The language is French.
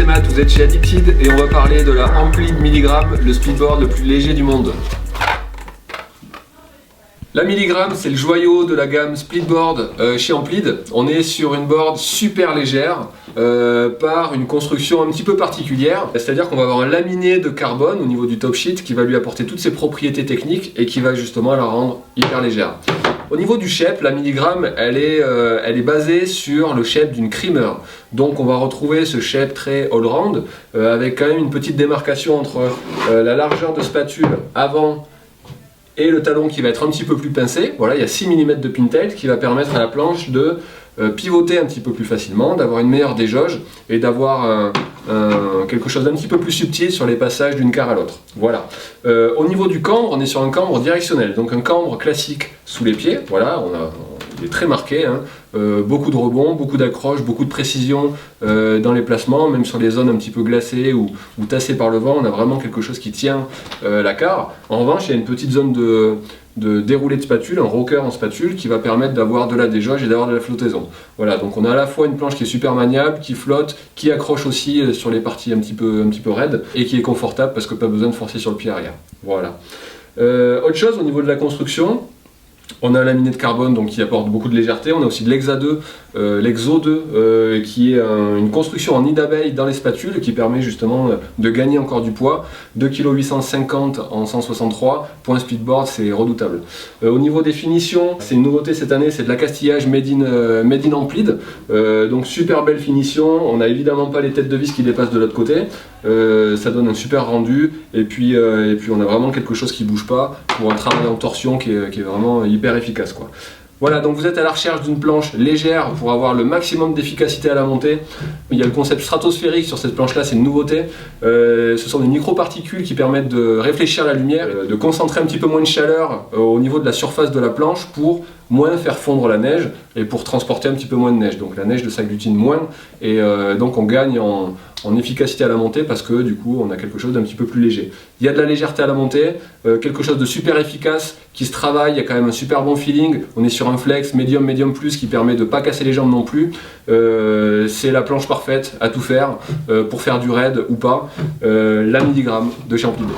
Matt, vous êtes chez Addicted et on va parler de la Amplid Milligram, le speedboard le plus léger du monde. La Milligram, c'est le joyau de la gamme Splitboard chez Amplid. On est sur une board super légère par une construction un petit peu particulière. C'est-à-dire qu'on va avoir un laminé de carbone au niveau du top sheet qui va lui apporter toutes ses propriétés techniques et qui va justement la rendre hyper légère. Au niveau du shape, la Milligram, elle est basée sur le shape d'une creamer. Donc on va retrouver ce shape très all-round avec quand même une petite démarcation entre la largeur de spatule avant et le talon qui va être un petit peu plus pincé. Voilà, il y a 6 mm de pintail qui va permettre à la planche de pivoter un petit peu plus facilement, d'avoir une meilleure déjauge et d'avoir quelque chose d'un petit peu plus subtil sur les passages d'une carre à l'autre. Voilà. Au niveau du cambre, on est sur un cambre directionnel, donc un cambre classique sous les pieds. Voilà, il est très marqué, hein. Beaucoup de rebonds, beaucoup d'accroches, beaucoup de précision dans les placements, même sur les zones un petit peu glacées ou tassées par le vent, on a vraiment quelque chose qui tient la carre. En revanche, il y a une petite zone de déroulé de spatule, un rocker en spatule qui va permettre d'avoir de la déjauge et d'avoir de la flottaison. Voilà, donc on a à la fois une planche qui est super maniable, qui flotte, qui accroche aussi sur les parties un petit peu raides et qui est confortable parce que pas besoin de forcer sur le pied arrière. Voilà. Autre chose au niveau de la construction, on a un laminé de carbone donc, qui apporte beaucoup de légèreté. On a aussi de l'Exo 2 qui est une construction en nid d'abeille dans les spatules qui permet justement de gagner encore du poids. 2,850 kg en 163 pour un speedboard, c'est redoutable. Au niveau des finitions, c'est une nouveauté cette année, c'est de l'accastillage made in Amplid. Donc super belle finition. On n'a évidemment pas les têtes de vis qui dépassent de l'autre côté. Ça donne un super rendu et puis on a vraiment quelque chose qui bouge pas pour un travail en torsion qui est vraiment hyper efficace, quoi. Voilà, donc vous êtes à la recherche d'une planche légère pour avoir le maximum d'efficacité à la montée. Il y a le concept stratosphérique sur cette planche là, c'est une nouveauté. Ce sont des microparticules qui permettent de réfléchir la lumière, de concentrer un petit peu moins de chaleur au niveau de la surface de la planche pour moins faire fondre la neige et pour transporter un petit peu moins de neige. Donc la neige s'agglutine moins et donc on gagne en efficacité à la montée parce que du coup on a quelque chose d'un petit peu plus léger. Il y a de la légèreté à la montée, quelque chose de super efficace qui se travaille, il y a quand même un super bon feeling. On est sur un flex medium plus qui permet de ne pas casser les jambes non plus. C'est la planche parfaite à tout faire pour faire du raid ou pas. La Milligram de chez Amplid.